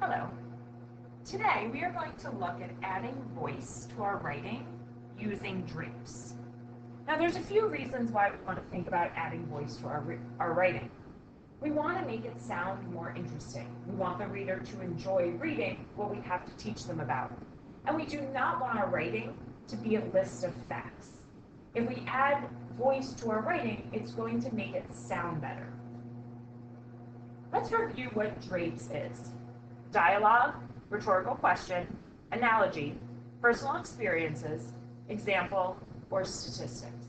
Hello. Today we are going to look at adding voice to our writing using DRApes. Now there's a few reasons why we want to think about adding voice to our writing. We want to make it sound more interesting. We want the reader to enjoy reading what we have to teach them about. And we do not want our writing to be a list of facts. If we add voice to our writing, it's going to make it sound better. Let's review what DRApes is. Dialogue, rhetorical question, analogy, personal experiences, example, or statistics.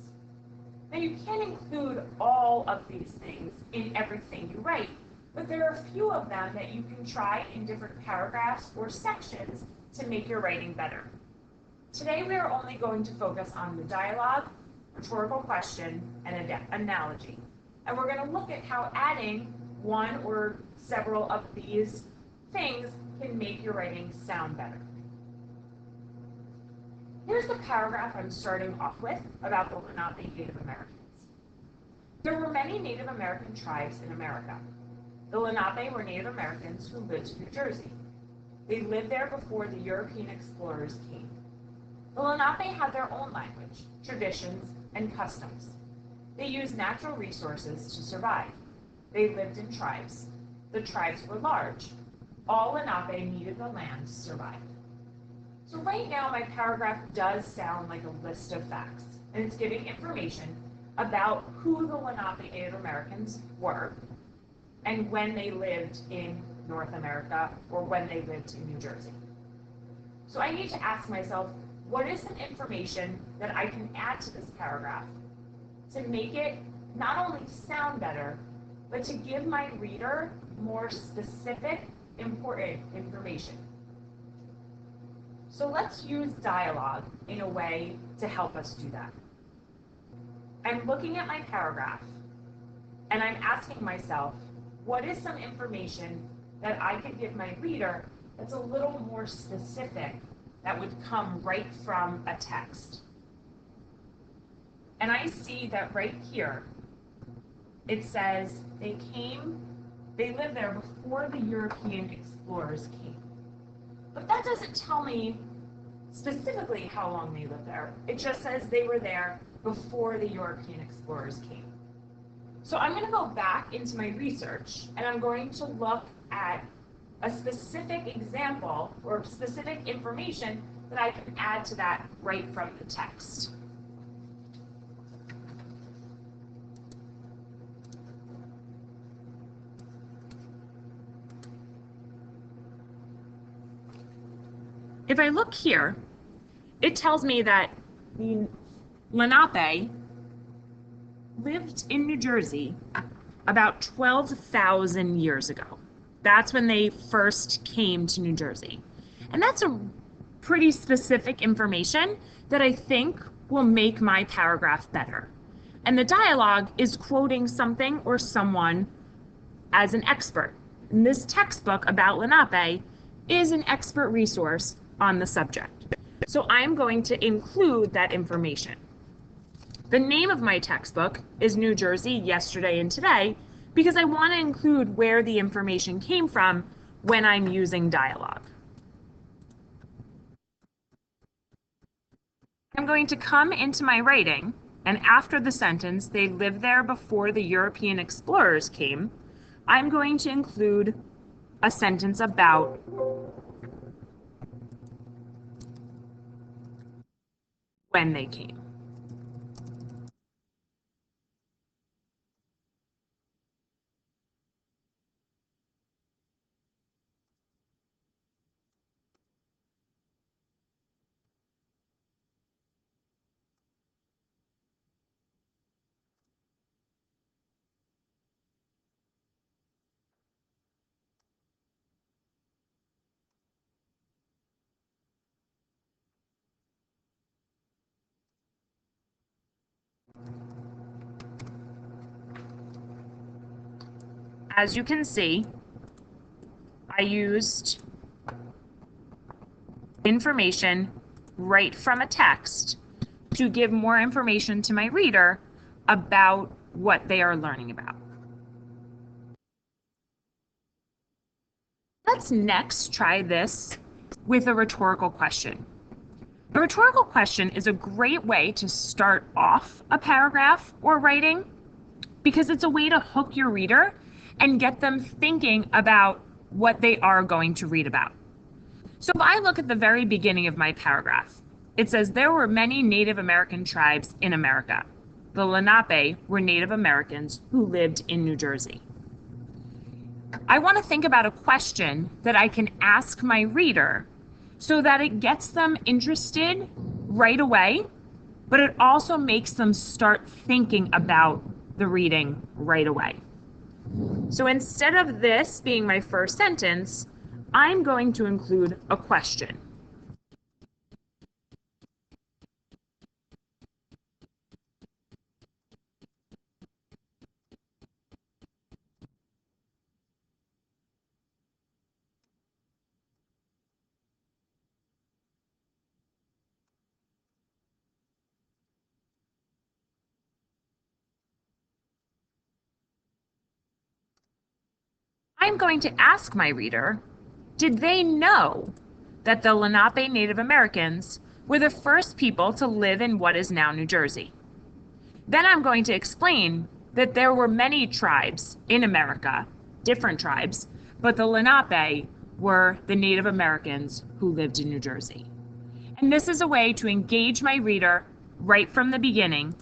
Now you can't include all of these things in everything you write, but there are a few of them that you can try in different paragraphs or sections to make your writing better. Today we are only going to focus on the dialogue, rhetorical question, and analogy. And we're going to look at how adding one or several of these things can make your writing sound better. Here's the paragraph I'm starting off with about the Lenape Native Americans. There were many Native American tribes in America. The Lenape were Native Americans who lived in New Jersey. They lived there before the European explorers came. The Lenape had their own language, traditions, and customs. They used natural resources to survive. They lived in tribes. The tribes were large. All Lenape needed the land to survive. So right now my paragraph does sound like a list of facts, and it's giving information about who the Lenape Native Americans were and when they lived in North America or when they lived in New Jersey. So I need to ask myself, what is some information that I can add to this paragraph to make it not only sound better, but to give my reader more specific, important information. So let's use dialogue in a way to help us do that. I'm looking at my paragraph and I'm asking myself, what is some information that I could give my reader that's a little more specific that would come right from a text? And I see that right here, it says they lived there before the European explorers came. But that doesn't tell me specifically how long they lived there. It just says they were there before the European explorers came. So I'm going to go back into my research and I'm going to look at a specific example or specific information that I can add to that right from the text. If I look here, it tells me that the Lenape lived in New Jersey about 12,000 years ago. That's when they first came to New Jersey. And that's a pretty specific information that I think will make my paragraph better. And the dialogue is quoting something or someone as an expert. And this textbook about Lenape is an expert resource on the subject. So I'm going to include that information. The name of my textbook is New Jersey, Yesterday and Today, because I want to include where the information came from when I'm using dialogue. I'm going to come into my writing, and after the sentence, they lived there before the European explorers came, I'm going to include a sentence about when they came. As you can see, I used information right from a text to give more information to my reader about what they are learning about. let's next try this with a rhetorical question. A rhetorical question is a great way to start off a paragraph or writing because it's a way to hook your reader and get them thinking about what they are going to read about. So if I look at the very beginning of my paragraph, it says there were many Native American tribes in America. The Lenape were Native Americans who lived in New Jersey. I want to think about a question that I can ask my reader so that it gets them interested right away, but it also makes them start thinking about the reading right away. So instead of this being my first sentence, I'm going to include a question. I'm going to ask my reader, did they know that the Lenape Native Americans were the first people to live in what is now New Jersey? Then I'm going to explain that there were many tribes in America, different tribes, but the Lenape were the Native Americans who lived in New Jersey. And this is a way to engage my reader right from the beginning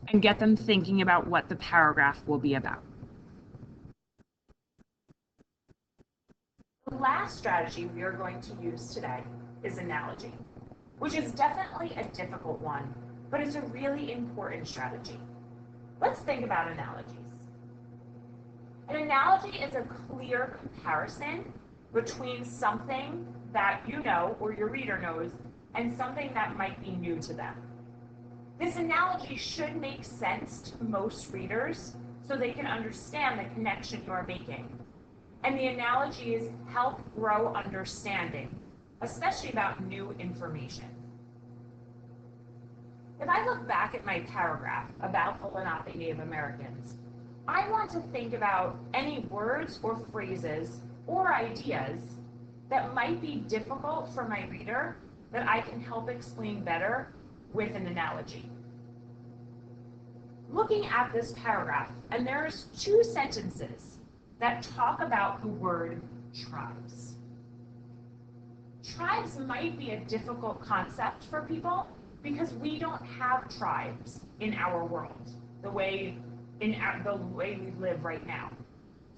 and get them thinking about what the paragraph will be about. The last strategy we are going to use today is analogy, which is definitely a difficult one, but it's a really important strategy. Let's think about analogies. An analogy is a clear comparison between something that you know or your reader knows and something that might be new to them. This analogy should make sense to most readers so they can understand the connection you are making. And the analogies help grow understanding, especially about new information. If I look back at my paragraph about the Lenape Native Americans, I want to think about any words or phrases or ideas that might be difficult for my reader that I can help explain better with an analogy. Looking at this paragraph, and there's 2 sentences that talk about the word tribes. Tribes might be a difficult concept for people because we don't have tribes in our world the way we live right now.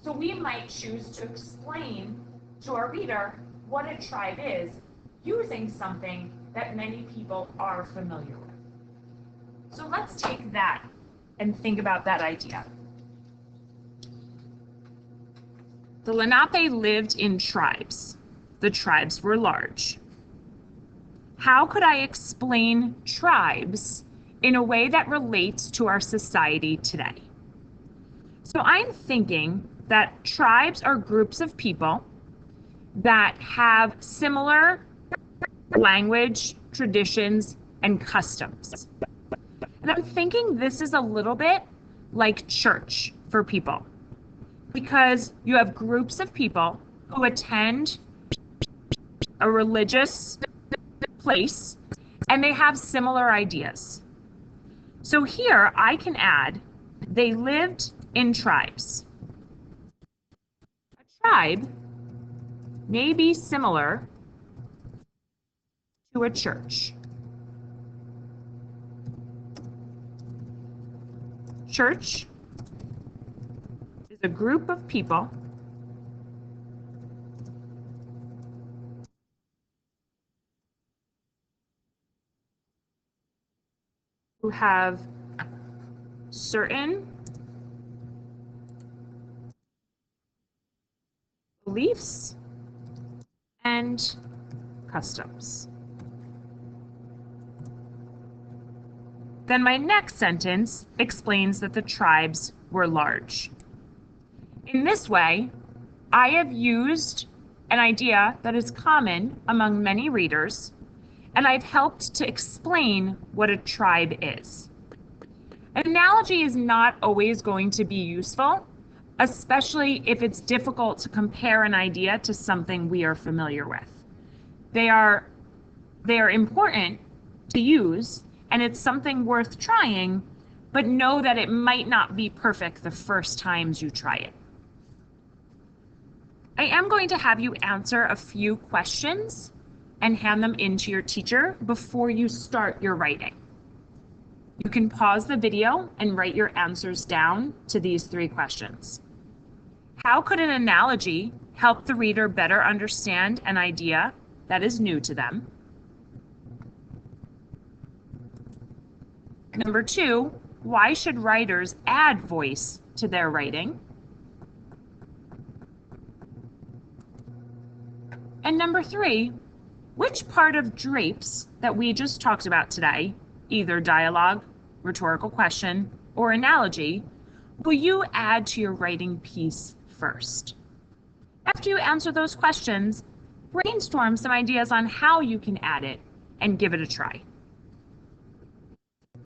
So we might choose to explain to our reader what a tribe is using something that many people are familiar with. So let's take that and think about that idea. The Lenape lived in tribes. The tribes were large. How could I explain tribes in a way that relates to our society today? So I'm thinking that tribes are groups of people that have similar language, traditions, and customs. And I'm thinking this is a little bit like church for people, because you have groups of people who attend a religious place and they have similar ideas. So here I can add, they lived in tribes. A tribe may be similar to a church. Church is a group of people who have certain beliefs and customs. Then my next sentence explains that the tribes were large. In this way, I have used an idea that is common among many readers, and I've helped to explain what a tribe is. An analogy is not always going to be useful, especially if it's difficult to compare an idea to something we are familiar with. They are important to use, and it's something worth trying, but know that it might not be perfect the first times you try it. I am going to have you answer a few questions and hand them in to your teacher before you start your writing. You can pause the video and write your answers down to these 3 questions. How could an analogy help the reader better understand an idea that is new to them? Number 2, why should writers add voice to their writing? And number 3, which part of DRApes that we just talked about today, either dialogue, rhetorical question, or analogy, will you add to your writing piece first? After you answer those questions, brainstorm some ideas on how you can add it and give it a try.